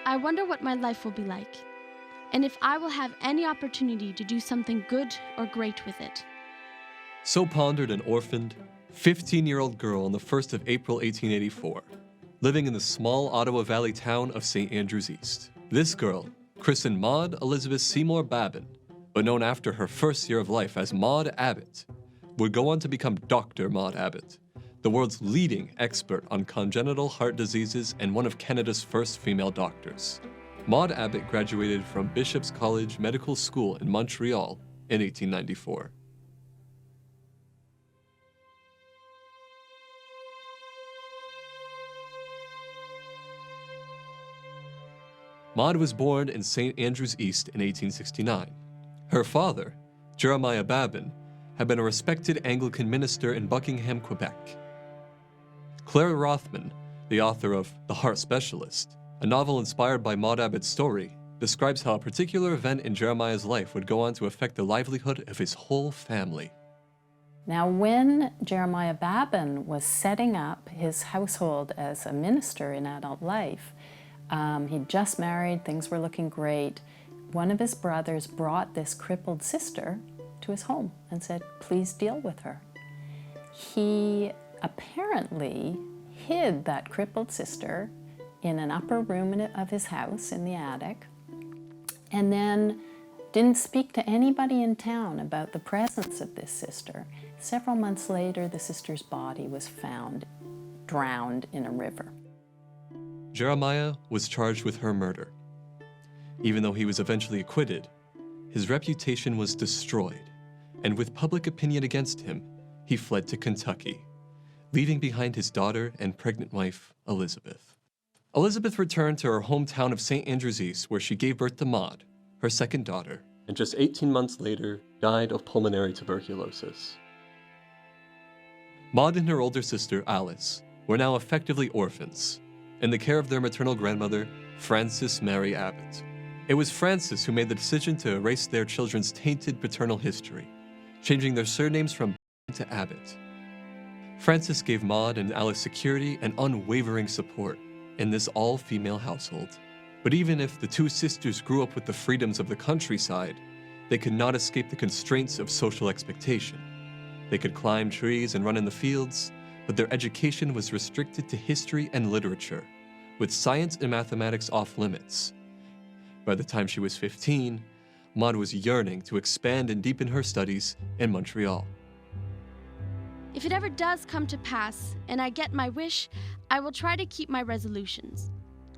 I wonder what my life will be like, and if I will have any opportunity to do something good or great with it. So pondered an orphaned, 15-year-old girl on the 1st of April 1884, living in the small Ottawa Valley town of St. Andrews East. This girl, christened Maud Elizabeth Seymour Babin, but known after her first year of life as Maud Abbott, would go on to become Dr. Maud Abbott, the world's leading expert on congenital heart diseases and one of Canada's first female doctors. Maud Abbott graduated from Bishop's College Medical School in Montreal in 1894. Maud was born in St. Andrews East in 1869. Her father, Jeremiah Babin, had been a respected Anglican minister in Buckingham, Quebec. Claire Rothman, the author of The Heart Specialist, a novel inspired by Maud Abbott's story, describes how a particular event in Jeremiah's life would go on to affect the livelihood of his whole family. Now, when Jeremiah Babin was setting up his household as a minister in adult life, he'd just married, things were looking great. One of his brothers brought this crippled sister to his home and said, please deal with her. He apparently hid that crippled sister in an upper room of his house in the attic, and then didn't speak to anybody in town about the presence of this sister. Several months later, the sister's body was found drowned in a river. Jeremiah was charged with her murder. Even though he was eventually acquitted, his reputation was destroyed, and with public opinion against him, he fled to Kentucky, leaving behind his daughter and pregnant wife, Elizabeth. Elizabeth returned to her hometown of St. Andrews East, where she gave birth to Maud, her second daughter, and just 18 months later died of pulmonary tuberculosis. Maud and her older sister, Alice, were now effectively orphans, in the care of their maternal grandmother, Frances Mary Abbott. It was Frances who made the decision to erase their children's tainted paternal history, changing their surnames from to Abbott. Frances gave Maud and Alice security and unwavering support in this all-female household. But even if the two sisters grew up with the freedoms of the countryside, they could not escape the constraints of social expectation. They could climb trees and run in the fields, but their education was restricted to history and literature, with science and mathematics off limits. By the time she was 15, Maud was yearning to expand and deepen her studies in Montreal. If it ever does come to pass and I get my wish, I will try to keep my resolutions.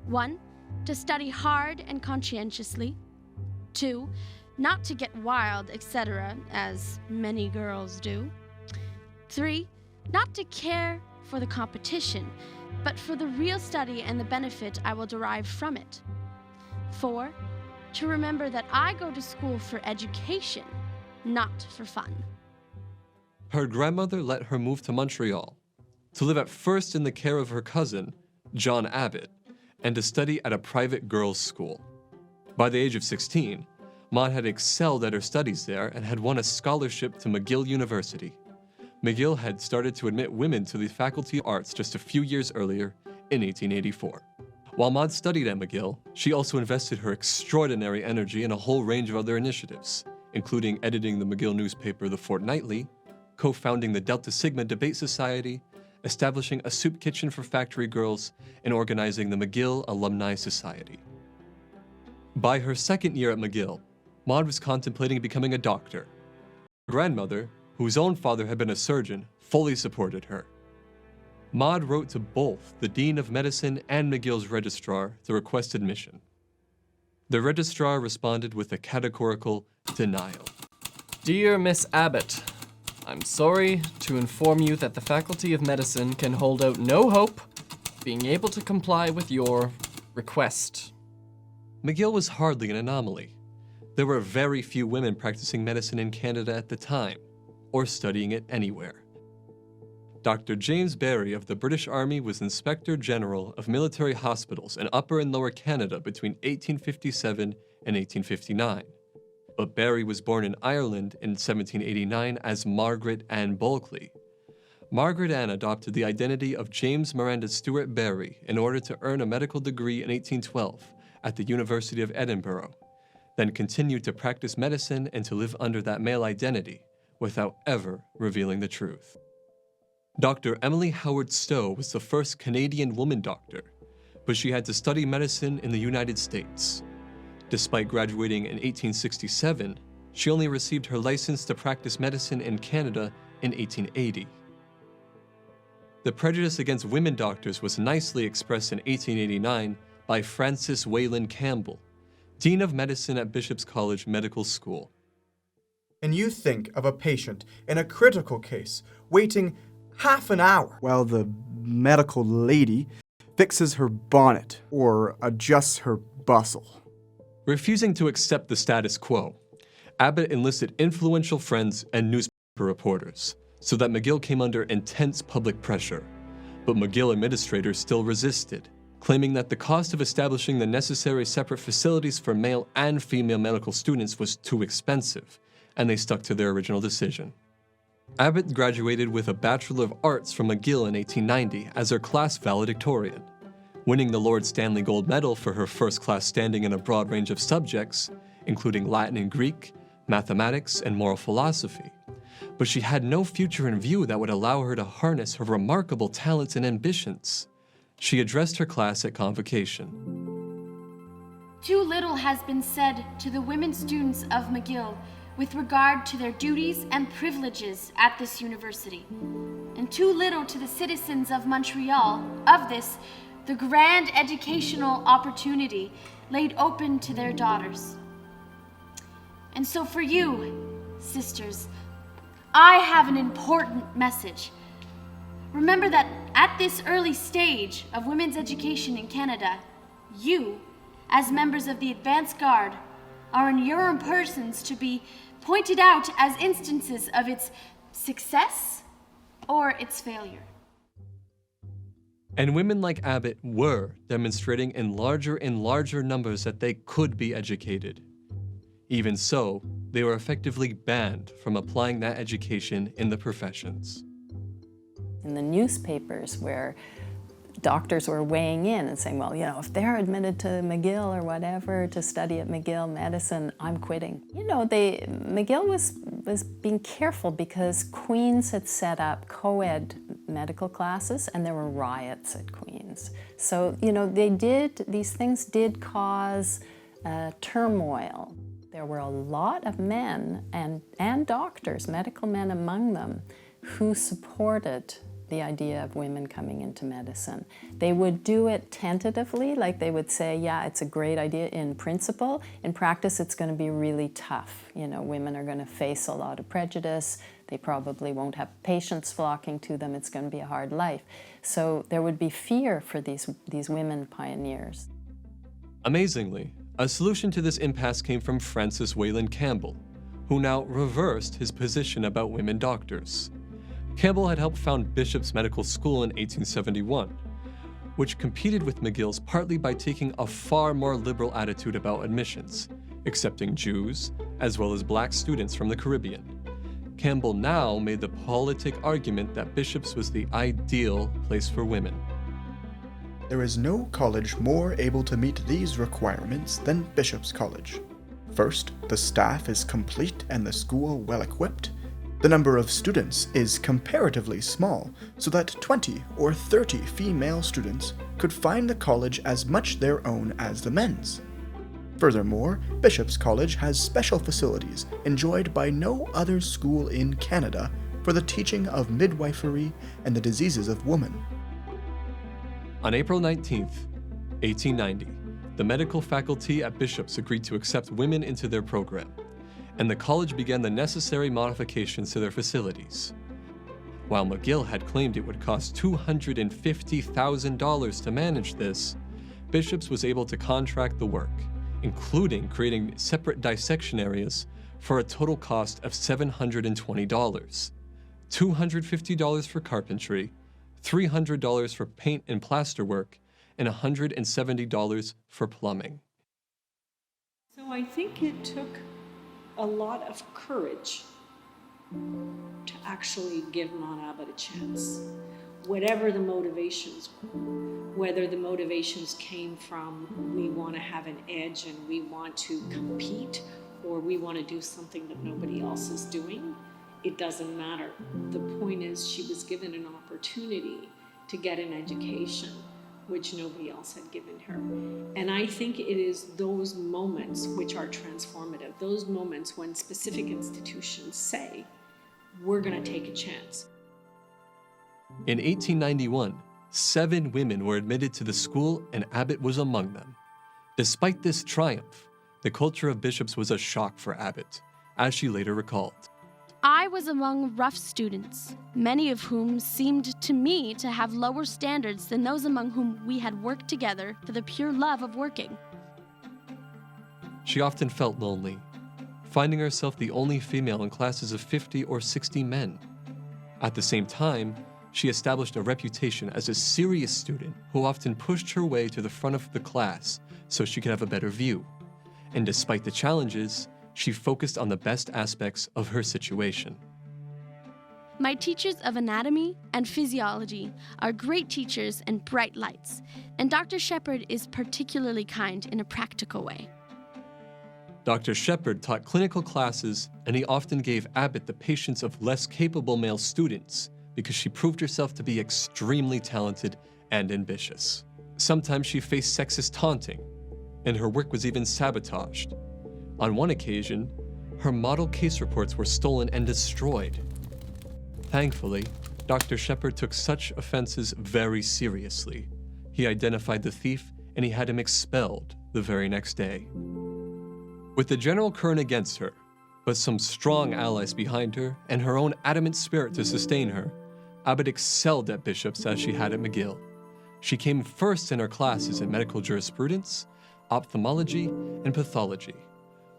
1, to study hard and conscientiously. 2, not to get wild, etc., as many girls do. 3, not to care for the competition, but for the real study and the benefit I will derive from it. 4, to remember that I go to school for education, not for fun. Her grandmother let her move to Montreal, to live at first in the care of her cousin, John Abbott, and to study at a private girls' school. By the age of 16, Maud had excelled at her studies there and had won a scholarship to McGill University. McGill had started to admit women to the Faculty of Arts just a few years earlier, in 1884. While Maud studied at McGill, she also invested her extraordinary energy in a whole range of other initiatives, including editing the McGill newspaper The Fortnightly, co-founding the Delta Sigma Debate Society, establishing a soup kitchen for factory girls, and organizing the McGill Alumni Society. By her second year at McGill, Maud was contemplating becoming a doctor. Her grandmother, whose own father had been a surgeon, fully supported her. Maud wrote to both the Dean of Medicine and McGill's registrar to request admission. The registrar responded with a categorical denial. Dear Miss Abbott, I'm sorry to inform you that the Faculty of Medicine can hold out no hope of being able to comply with your request. McGill was hardly an anomaly. There were very few women practicing medicine in Canada at the time, or studying it anywhere. Dr. James Barry of the British Army was Inspector General of Military Hospitals in Upper and Lower Canada between 1857 and 1859. But Barry was born in Ireland in 1789 as Margaret Ann Bulkley. Margaret Ann adopted the identity of James Miranda Stewart Barry in order to earn a medical degree in 1812 at the University of Edinburgh, then continued to practice medicine and to live under that male identity without ever revealing the truth. Dr. Emily Howard Stowe was the first Canadian woman doctor, but she had to study medicine in the United States. Despite graduating in 1867, she only received her license to practice medicine in Canada in 1880. The prejudice against women doctors was nicely expressed in 1889 by Frances Wayland Campbell, Dean of Medicine at Bishop's College Medical School. And you think of a patient in a critical case waiting half an hour while the medical lady fixes her bonnet or adjusts her bustle. Refusing to accept the status quo, Abbott enlisted influential friends and newspaper reporters, so that McGill came under intense public pressure. But McGill administrators still resisted, claiming that the cost of establishing the necessary separate facilities for male and female medical students was too expensive, and they stuck to their original decision. Abbott graduated with a Bachelor of Arts from McGill in 1890 as her class valedictorian, winning the Lord Stanley Gold Medal for her first-class standing in a broad range of subjects, including Latin and Greek, mathematics, and moral philosophy. But she had no future in view that would allow her to harness her remarkable talents and ambitions. She addressed her class at convocation. Too little has been said to the women students of McGill with regard to their duties and privileges at this university, and too little to the citizens of Montreal of this, the grand educational opportunity laid open to their daughters. And so for you, sisters, I have an important message. Remember that at this early stage of women's education in Canada, you, as members of the advance guard, are in your own persons to be pointed out as instances of its success or its failure. And women like Abbott were demonstrating in larger and larger numbers that they could be educated. Even so, they were effectively banned from applying that education in the professions. In the newspapers where doctors were weighing in and saying, well, if they're admitted to McGill or whatever to study at McGill medicine, I'm quitting. McGill was being careful because Queen's had set up co-ed medical classes and there were riots at Queen's. So, these things did cause turmoil. There were a lot of men and doctors, medical men among them, who supported the idea of women coming into medicine. They would do it tentatively, like they would say, yeah, it's a great idea in principle. In practice, it's going to be really tough. Women are going to face a lot of prejudice. They probably won't have patients flocking to them. It's going to be a hard life. So there would be fear for these women pioneers. Amazingly, a solution to this impasse came from Frances Wayland Campbell, who now reversed his position about women doctors. Campbell had helped found Bishop's Medical School in 1871, which competed with McGill's partly by taking a far more liberal attitude about admissions, accepting Jews as well as black students from the Caribbean. Campbell now made the politic argument that Bishop's was the ideal place for women. There is no college more able to meet these requirements than Bishop's College. First, the staff is complete and the school well-equipped. The number of students is comparatively small, so that 20 or 30 female students could find the college as much their own as the men's. Furthermore, Bishop's College has special facilities enjoyed by no other school in Canada for the teaching of midwifery and the diseases of women. On April 19, 1890, the medical faculty at Bishop's agreed to accept women into their program, and the college began the necessary modifications to their facilities. While McGill had claimed it would cost $250,000 to manage this, Bishop's was able to contract the work, including creating separate dissection areas for a total cost of $720, $250 for carpentry, $300 for paint and plaster work, and $170 for plumbing. So I think it took a lot of courage to actually give Mount Abbott a chance. whatever the motivations were, whether the motivations came from we want to have an edge and we want to compete, or we want to do something that nobody else is doing, it doesn't matter. The point is she was given an opportunity to get an education which nobody else had given her. And I think it is those moments which are transformative, those moments when specific institutions say, we're going to take a chance. In 1891, 7 women were admitted to the school and Abbott was among them. Despite this triumph, the culture of bishops was a shock for Abbott, as she later recalled. I was among rough students, many of whom seemed to me to have lower standards than those among whom we had worked together for the pure love of working. She often felt lonely, finding herself the only female in classes of 50 or 60 men. At the same time, she established a reputation as a serious student who often pushed her way to the front of the class so she could have a better view. And despite the challenges, she focused on the best aspects of her situation. My teachers of anatomy and physiology are great teachers and bright lights, and Dr. Shepard is particularly kind in a practical way. Dr. Shepard taught clinical classes, and he often gave Abbott the patience of less capable male students because she proved herself to be extremely talented and ambitious. Sometimes she faced sexist taunting, and her work was even sabotaged. On one occasion, her model case reports were stolen and destroyed. Thankfully, Dr. Shepard took such offenses very seriously. He identified the thief and he had him expelled the very next day. With the general current against her, but some strong allies behind her and her own adamant spirit to sustain her, Abbott excelled at bishops as she had at McGill. She came first in her classes in medical jurisprudence, ophthalmology, and pathology,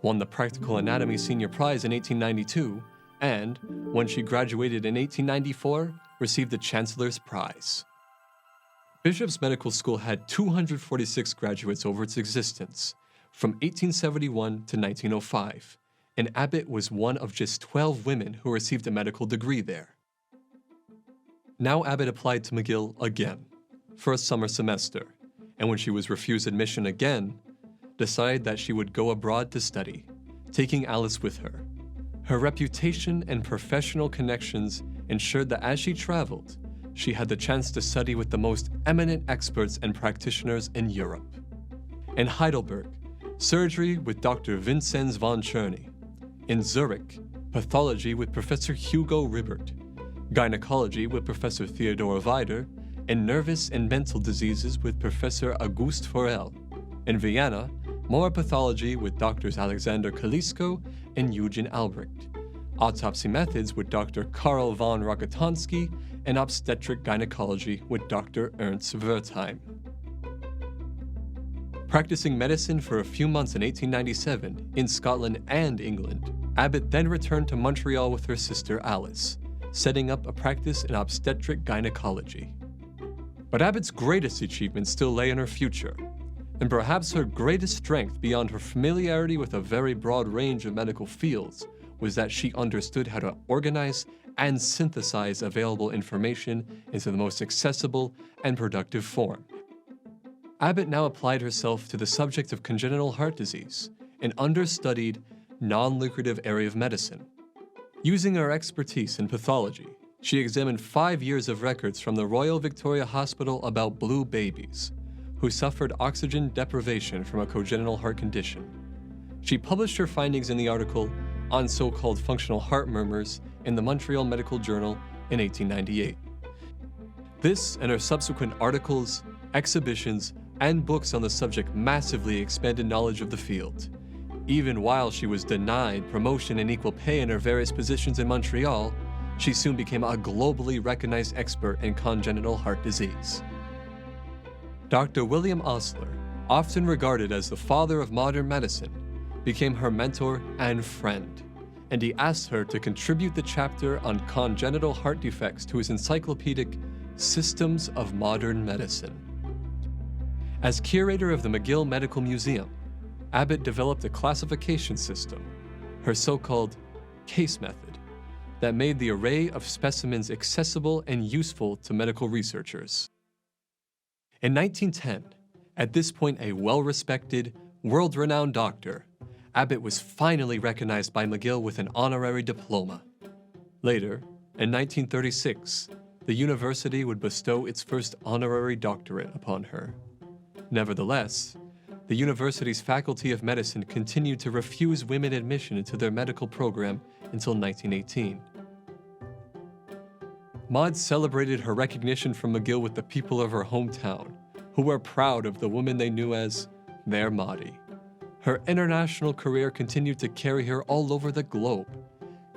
won the Practical Anatomy Senior Prize in 1892, and, when she graduated in 1894, received the Chancellor's Prize. Bishop's Medical School had 246 graduates over its existence, from 1871 to 1905, and Abbott was one of just 12 women who received a medical degree there. Now Abbott applied to McGill again, for a summer semester, and when she was refused admission again, decided that she would go abroad to study, taking Alice with her. Her reputation and professional connections ensured that as she traveled, she had the chance to study with the most eminent experts and practitioners in Europe. In Heidelberg, surgery with Dr. Vincenz von Czerny. In Zurich, pathology with Professor Hugo Ribert. Gynecology with Professor Theodora Weider, and nervous and mental diseases with Professor Auguste Forel. In Vienna, more pathology with Drs. Alexander Kalisko and Eugen Albrecht, autopsy methods with Dr. Karl von Rokitansky, and obstetric gynecology with Dr. Ernst Wertheim. Practicing medicine for a few months in 1897 in Scotland and England, Abbott then returned to Montreal with her sister Alice, setting up a practice in obstetric gynecology. But Abbott's greatest achievement still lay in her future, and perhaps her greatest strength beyond her familiarity with a very broad range of medical fields was that she understood how to organize and synthesize available information into the most accessible and productive form. Abbott now applied herself to the subject of congenital heart disease, an understudied, non-lucrative area of medicine. Using her expertise in pathology, she examined 5 years of records from the Royal Victoria Hospital about blue babies who suffered oxygen deprivation from a congenital heart condition. She published her findings in the article on so-called functional heart murmurs in the Montreal Medical Journal in 1898. This and her subsequent articles, exhibitions, and books on the subject massively expanded knowledge of the field. Even while she was denied promotion and equal pay in her various positions in Montreal, she soon became a globally recognized expert in congenital heart disease. Dr. William Osler, often regarded as the father of modern medicine, became her mentor and friend, and he asked her to contribute the chapter on congenital heart defects to his encyclopedic Systems of Modern Medicine. As curator of the McGill Medical Museum, Abbott developed a classification system, her so-called case method, that made the array of specimens accessible and useful to medical researchers. In 1910, at this point a well-respected, world-renowned doctor, Abbott was finally recognized by McGill with an honorary diploma. Later, in 1936, the university would bestow its first honorary doctorate upon her. Nevertheless, the university's Faculty of Medicine continued to refuse women admission into their medical program until 1918. Maud celebrated her recognition from McGill with the people of her hometown, who were proud of the woman they knew as their Maudie. Her international career continued to carry her all over the globe.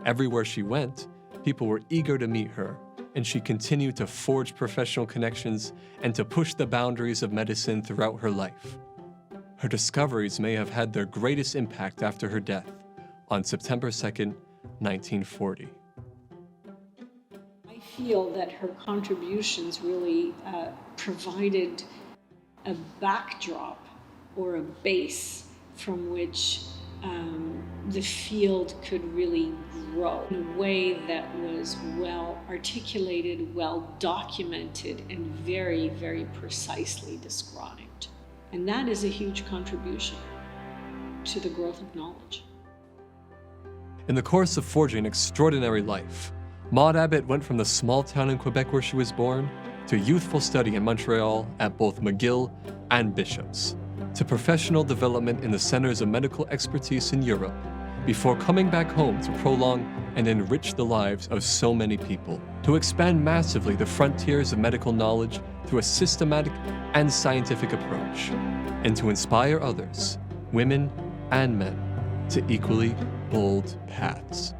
Everywhere she went, people were eager to meet her, and she continued to forge professional connections and to push the boundaries of medicine throughout her life. Her discoveries may have had their greatest impact after her death on September 2nd, 1940. I feel that her contributions really provided a backdrop or a base from which the field could really grow in a way that was well articulated, well documented, and very, very precisely described. And that is a huge contribution to the growth of knowledge. In the course of forging an extraordinary life, Maud Abbott went from the small town in Quebec where she was born to youthful study in Montreal at both McGill and Bishop's, to professional development in the centers of medical expertise in Europe, before coming back home to prolong and enrich the lives of so many people, to expand massively the frontiers of medical knowledge through a systematic and scientific approach, and to inspire others, women and men, to equally bold paths.